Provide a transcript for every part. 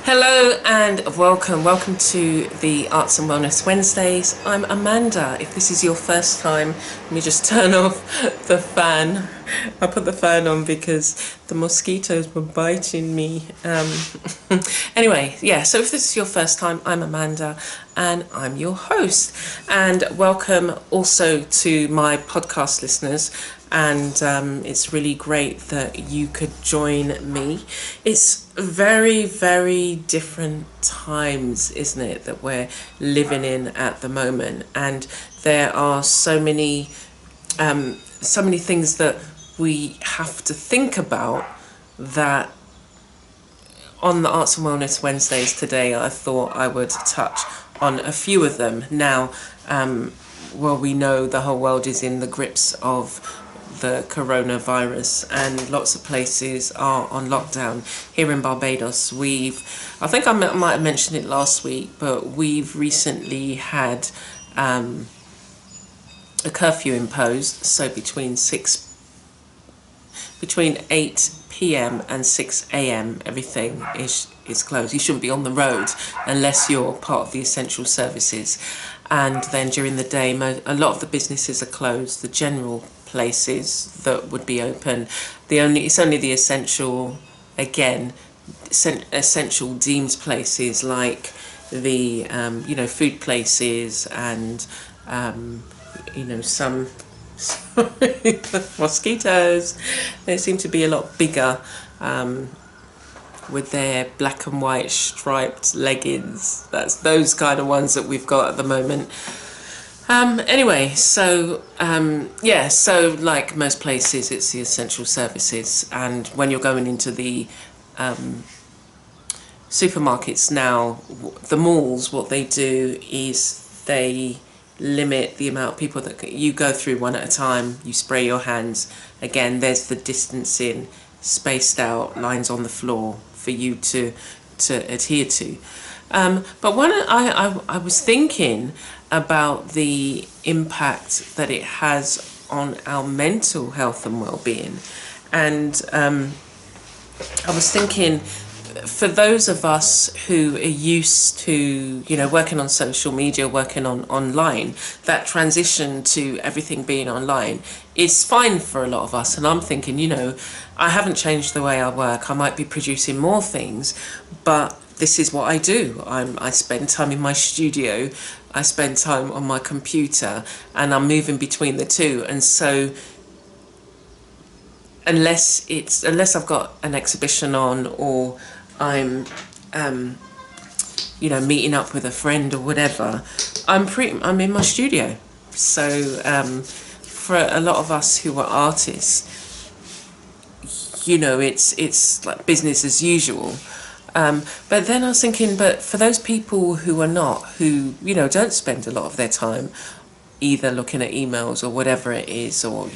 Hello and welcome to the Arts and Wellness Wednesdays. I'm Amanda. If this is your first time, let me just turn off the fan. I put the fan on because the mosquitoes were biting me. Anyway, yeah, so if this is your first time, I'm Amanda and I'm your host. And welcome also to my podcast listeners. And it's really great that you could join me. It's very, very different times, isn't it, that we're living in at the moment. And there are so many things that we have to think about that on the Arts and Wellness Wednesdays today, I thought I would touch on a few of them. Now, we know the whole world is in the grips of the coronavirus and lots of places are on lockdown. Here in Barbados, I think I might have mentioned it last week, but we've recently had a curfew imposed. So between 8 p.m. and 6 a.m. everything is closed. You shouldn't be on the road unless you're part of the essential services. And then during the day, a lot of the businesses are closed. The general places that would be open, it's only the essential deemed places like the food places and some mosquitoes. They seem to be a lot bigger with their black and white striped leggings. That's those kind of ones that we've got at the moment. Anyway, so like most places, it's the essential services. And when you're going into the supermarkets now, the malls, what they do is they limit the amount of people that you go through one at a time. You spray your hands. Again, there's the distancing, spaced out lines on the floor for you to adhere to. But when I was thinking about the impact that it has on our mental health and well-being, and I was thinking, for those of us who are used to, working on social media, working online, that transition to everything being online is fine for a lot of us. And I'm thinking, I haven't changed the way I work. I might be producing more things, but this is what I do. I spend time in my studio, I spend time on my computer, and I'm moving between the two. And so unless I've got an exhibition on, or I'm meeting up with a friend or whatever, I'm in my studio. So for a lot of us who are artists, it's like business as usual. But then I was thinking, but for those people who are not, who don't spend a lot of their time either looking at emails or whatever it is, or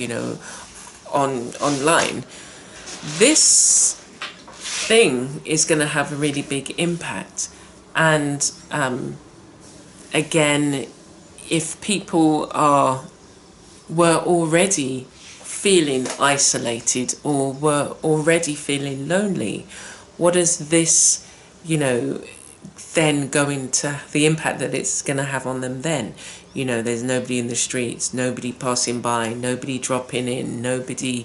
online, this thing is going to have a really big impact. And again, if people were already feeling isolated or were already feeling lonely, what is this, then going to the impact that it's going to have on them then? There's nobody in the streets, nobody passing by, nobody dropping in, nobody,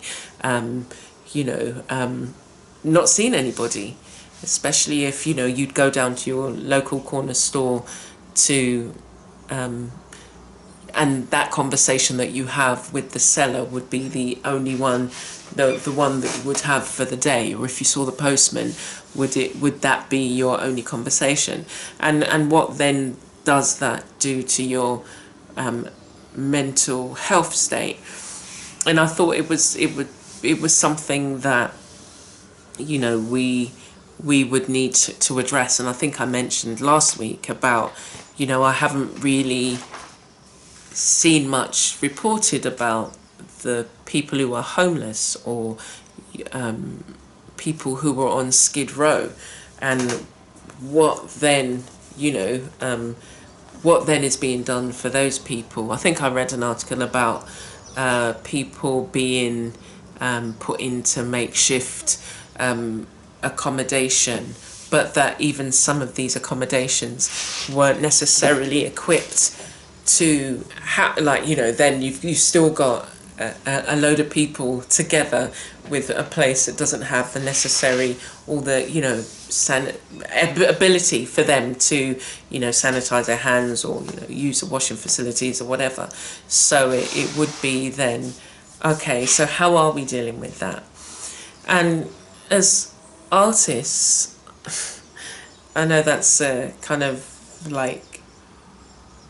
not seeing anybody, especially if, you'd go down to your local corner store to, and that conversation that you have with the seller would be the only one, the one that you would have for the day. Or if you saw the postman, would that be your only conversation? And what then does that do to your mental health state? And I thought it was something that we would need to address. And I think I mentioned last week about I haven't really seen much reported about the people who are homeless, or people who were on Skid Row, and what then is being done for those people. I think I read an article about people being put into makeshift accommodation, but that even some of these accommodations weren't necessarily equipped to like, you know, then you've still got a load of people together with a place that doesn't have the necessary, all the, you know, ability for them to, you know, sanitize their hands or, you know, use the washing facilities or whatever. So it would be then, okay, so how are we dealing with that? And as artists, I know that's kind of like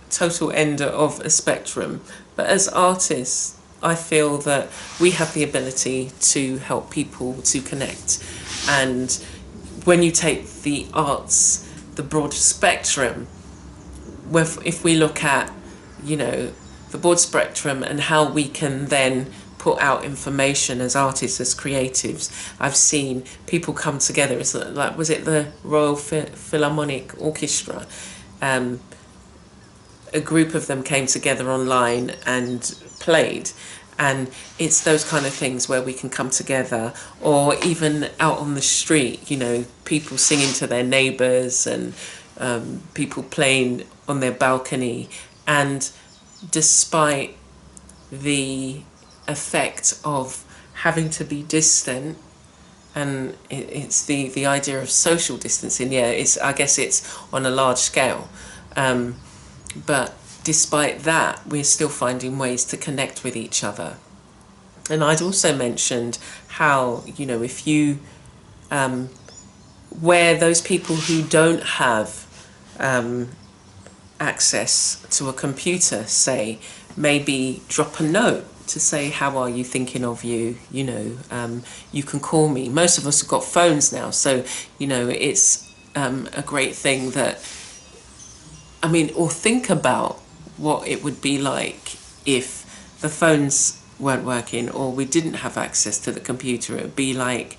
total end of a spectrum, but as artists, I feel that we have the ability to help people to connect. And when you take the arts, the broad spectrum, if we look at, you know, the broad spectrum and how we can then put out information as artists, as creatives, I've seen people come together. It's like, was it the Royal Philharmonic Orchestra? A group of them came together online and played, and it's those kind of things where we can come together, or even out on the street, you know, people singing to their neighbours and people playing on their balcony. And despite the effect of having to be distant, and it's the idea of social distancing, I guess it's on a large scale, but despite that, we're still finding ways to connect with each other. And I'd also mentioned how, you know, if you, where those people who don't have access to a computer, say, maybe drop a note to say, how are you, thinking of you, you know, you can call me. Most of us have got phones now, so, you know, it's a great thing that, I mean, or think about what it would be like if the phones weren't working or we didn't have access to the computer. It would be like,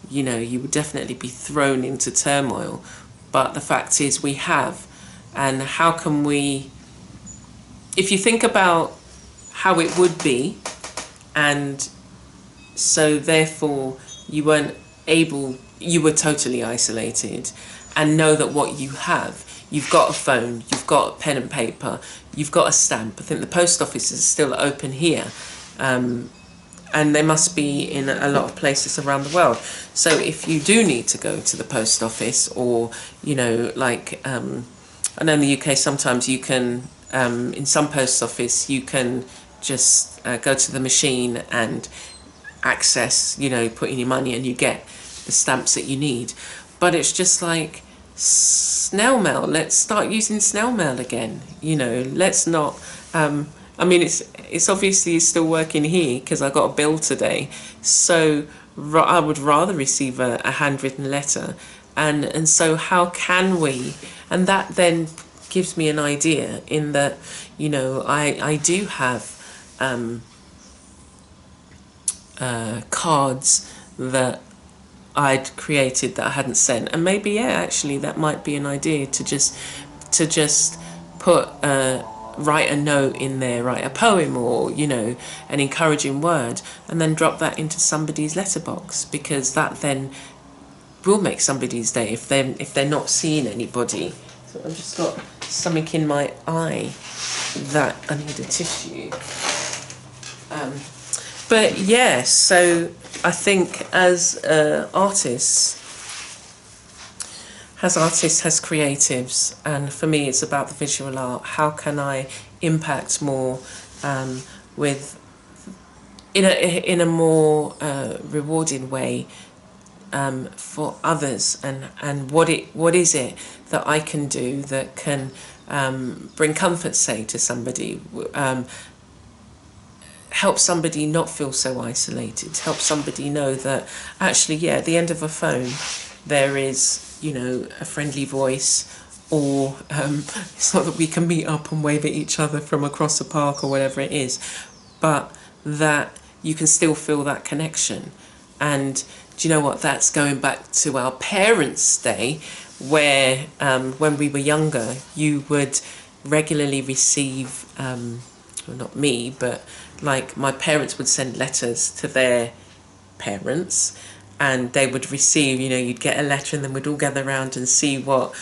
you know, you would definitely be thrown into turmoil. But the fact is we have. And how can we, if you think about how it would be, and so therefore you weren't able, you were totally isolated, and know that what you have, you've got a phone, you've got a pen and paper, you've got a stamp. I think the post office is still open here, and they must be in a lot of places around the world. So if you do need to go to the post office, or, you know, like, I know in the UK sometimes you can, in some post office, you can just go to the machine and access, you know, put in your money and you get the stamps that you need. But it's just like, snail mail, let's start using snail mail again, you know, let's not, I mean, it's obviously still working here because I got a bill today, so I would rather receive a handwritten letter, and so how can we, and that then gives me an idea in that, you know, I do have cards that I'd created that I hadn't sent, and maybe, yeah, actually that might be an idea to just put write a note in there, write a poem, or, you know, an encouraging word, and then drop that into somebody's letterbox, because that then will make somebody's day if they're not seeing anybody. So I've just got something in my eye that I need a tissue. But yeah, so I think as artists, as creatives, and for me it's about the visual art, how can I impact more with in a more rewarding way for others, and what is it that I can do that can bring comfort, say, to somebody, help somebody not feel so isolated, help somebody know that actually, yeah, at the end of a phone there is, you know, a friendly voice, or it's not that we can meet up and wave at each other from across the park or whatever it is, but that you can still feel that connection. And do you know what, that's going back to our parents' day, where when we were younger, you would regularly receive, well, not me, but like my parents would send letters to their parents, and they would receive, you'd get a letter, and then we'd all gather around and see what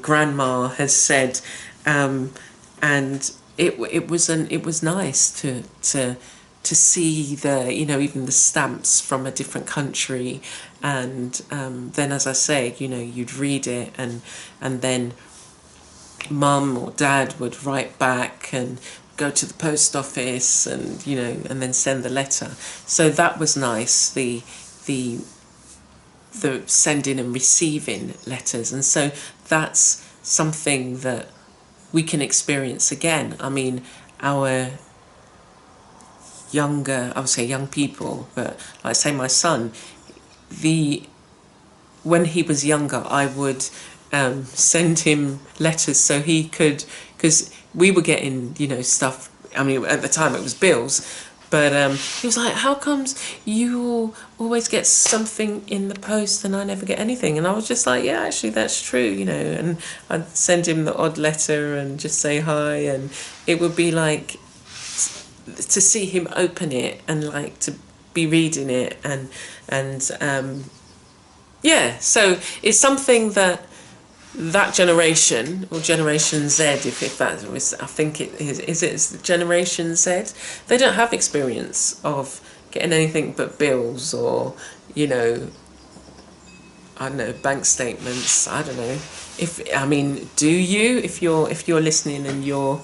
grandma has said, and it was nice to see the, even the stamps from a different country, and then, as I say, you'd read it, and then mum or dad would write back and go to the post office, and and then send the letter. So that was nice, the sending and receiving letters, and so that's something that we can experience again. I mean, our younger, I would say young people, but like say my son, when he was younger, I would send him letters so he could, because we were getting, stuff, I mean, at the time it was bills, but he was like, how comes you always get something in the post and I never get anything? And I was just like, yeah, actually that's true, and I'd send him the odd letter and just say hi, and it would be like to see him open it and like to be reading it, and so it's something that generation, or Generation Z, if that was, I think it is it Generation Z, they don't have experience of getting anything but bills, or I don't know, bank statements. I don't know do you, if you're listening and you're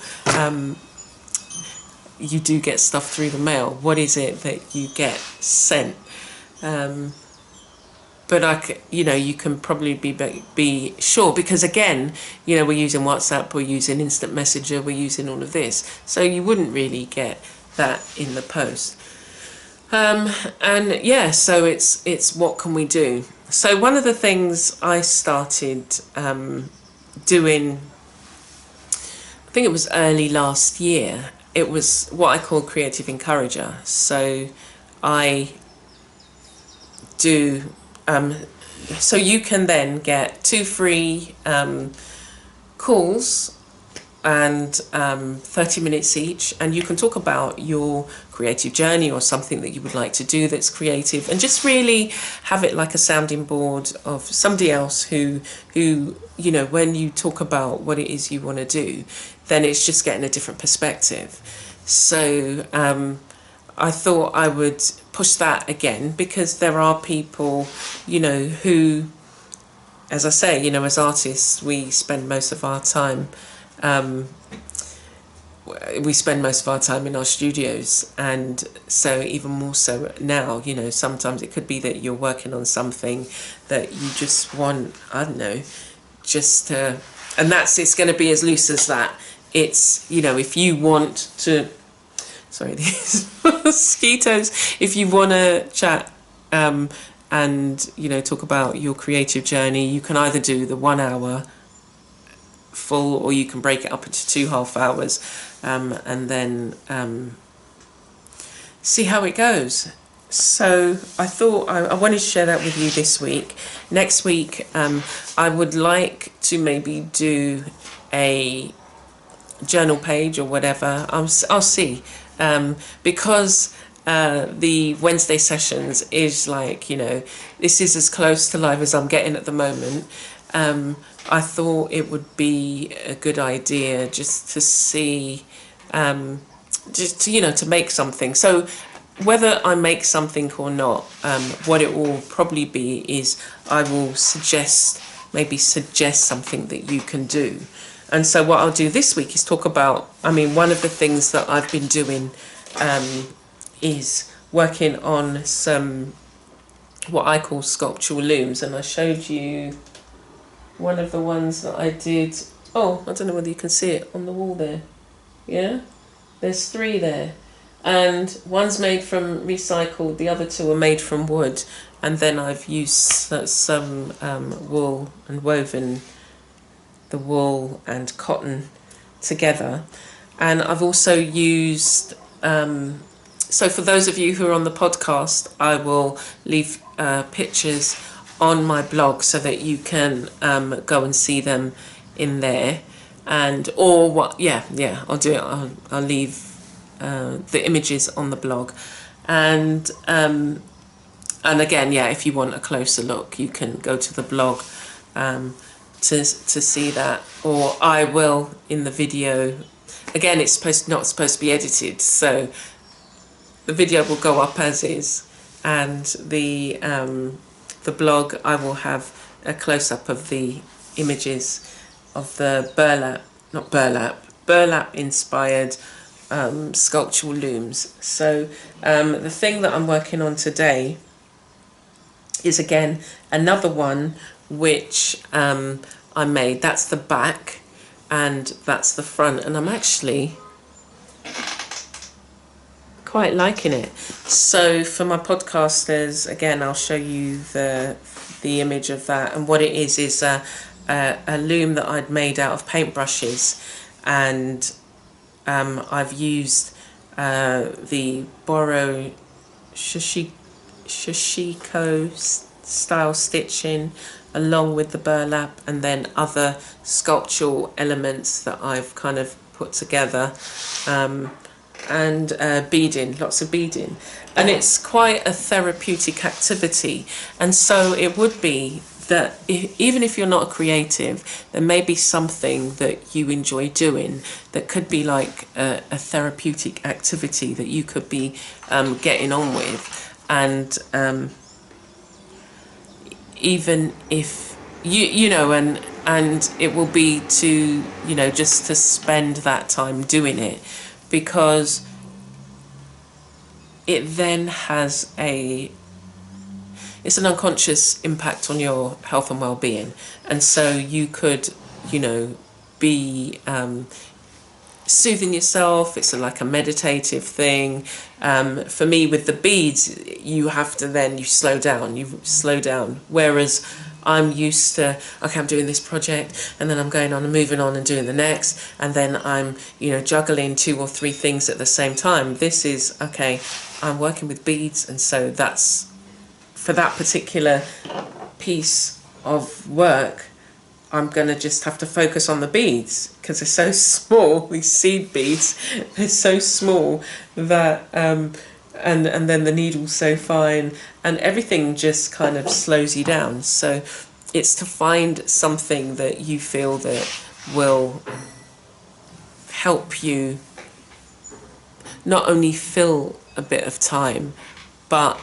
you do get stuff through the mail, what is it that you get sent? But you can probably be sure, because again, we're using WhatsApp, we're using Instant Messenger, we're using all of this, so you wouldn't really get that in the post. So it's what can we do? So one of the things I started doing, I think it was early last year, it was what I call Creative Encourager. So I do. So you can then get 2 free calls, and 30 minutes each, and you can talk about your creative journey or something that you would like to do that's creative, and just really have it like a sounding board of somebody else who when you talk about what it is you want to do, then it's just getting a different perspective. So I thought I would push that again, because there are people, who, as I say, as artists, we spend most of our time in our studios, and so even more so now, sometimes it could be that you're working on something that you just want, I don't know, just and it's going to be as loose as that. It's, if you want to, sorry, these mosquitoes, if you want to chat and talk about your creative journey, you can either do the 1 hour full, or you can break it up into 2 half hours, and then see how it goes. So I thought I wanted to share that with you this week. Next week, I would like to maybe do a journal page or whatever. I'll see, because the Wednesday sessions is like, this is as close to live as I'm getting at the moment. I thought it would be a good idea just to see, to make something. So whether I make something or not, what it will probably be is I will suggest something that you can do. And so what I'll do this week is talk about, one of the things that I've been doing is working on some, what I call sculptural looms. And I showed you one of the ones that I did. Oh, I don't know whether you can see it on the wall there. Yeah? There's 3 there. And one's made from recycled, the other 2 are made from wood. And then I've used some wool and woven the wool and cotton together. And I've also used, so for those of you who are on the podcast, I will leave pictures on my blog so that you can go and see them in there. And I'll do it. I'll leave the images on the blog. And And again, yeah, if you want a closer look, you can go to the blog to see that, or I will in the video. Again, it's not supposed to be edited, so the video will go up as is, and the blog, I will have a close-up of the images of the burlap inspired sculptural looms. So the thing that I'm working on today is again another one which I made. That's the back and that's the front, and I'm actually quite liking it. So for my podcasters, again, I'll show you the image of that, and what it is a loom that I'd made out of paintbrushes, and I've used the Boro Shishiko style stitching along with the burlap, and then other sculptural elements that I've kind of put together, and beading, lots of beading, and it's quite a therapeutic activity. And so it would be that even if you're not a creative, there may be something that you enjoy doing that could be like a therapeutic activity that you could be getting on with. And even if you know, and it will be to, you know, just to spend that time doing it, because it then has it's an unconscious impact on your health and well-being. And so you could, you know, be soothing yourself. It's like a meditative thing. For me, with the beads, you have to then, you slow down. Whereas I'm used to, okay, I'm doing this project, and then I'm going on and moving on and doing the next, and then I'm, you know, juggling 2 or 3 things at the same time. This is, okay, I'm working with beads, and so that's, for that particular piece of work, I'm going to just have to focus on the beads, because they're so small, these seed beads, they're so small that, and then the needle's so fine, and everything just kind of slows you down. So it's to find something that you feel that will help you not only fill a bit of time, but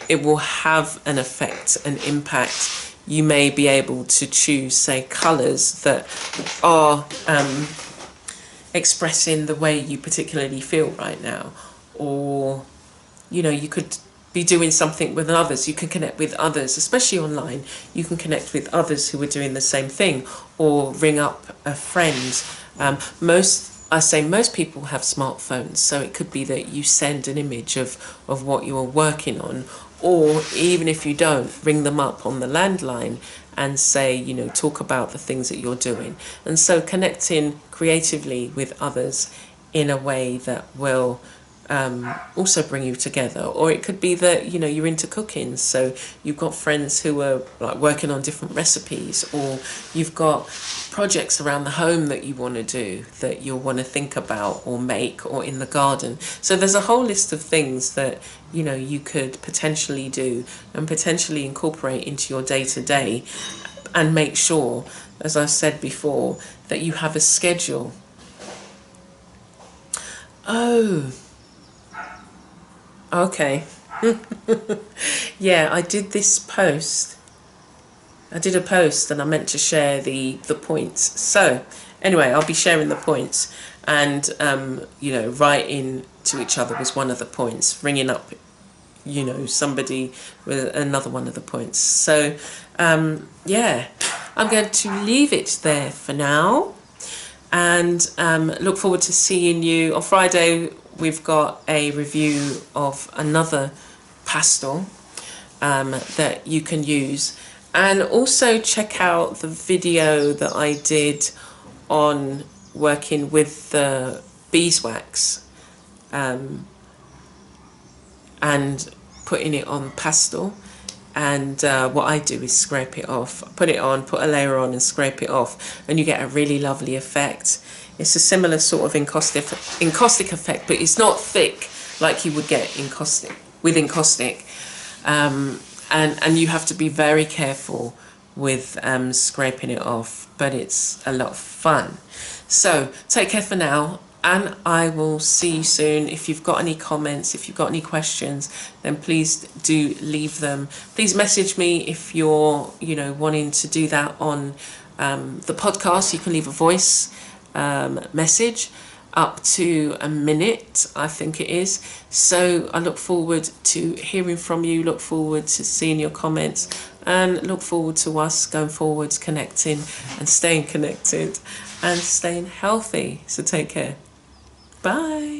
it will have an effect, an impact. You may be able to choose, say, colours that are expressing the way you particularly feel right now, or, you know, you could be doing something with others. You can connect with others, especially online. You can connect with others who are doing the same thing, or ring up a friend. Most people have smartphones, so it could be that you send an image of what you're working on, or even if you don't, ring them up on the landline and say, you know, talk about the things that you're doing. And so connecting creatively with others in a way that will also bring you together. Or it could be that, you know, you're into cooking, so you've got friends who are like working on different recipes, or you've got projects around the home that you want to do, that you'll want to think about or make, or in the garden. So there's a whole list of things that, you know, you could potentially do and potentially incorporate into your day-to-day, and make sure, as I said before, that you have a schedule. Oh, okay. Yeah, I did this post. I did a post and I meant to share the points. So anyway, I'll be sharing the points, and you know, writing to each other was one of the points. Ringing up, you know, somebody with another one of the points. So yeah, I'm going to leave it there for now, and look forward to seeing you on Friday. We've got a review of another pastel that you can use. And also check out the video that I did on working with the beeswax and putting it on pastel. And what I do is scrape it off. Put it on, put a layer on and scrape it off, and you get a really lovely effect. It's a similar sort of encaustic effect, but it's not thick like you would get with encaustic. and you have to be very careful with scraping it off, but it's a lot of fun. So take care for now, and I will see you soon. If you've got any comments, if you've got any questions, then please do leave them. Please message me if you're, you know, wanting to do that on the podcast. You can leave a voice message up to a minute, I think it is. So I look forward to hearing from you, look forward to seeing your comments, and look forward to us going forwards, connecting and staying connected and staying healthy. So take care. Bye.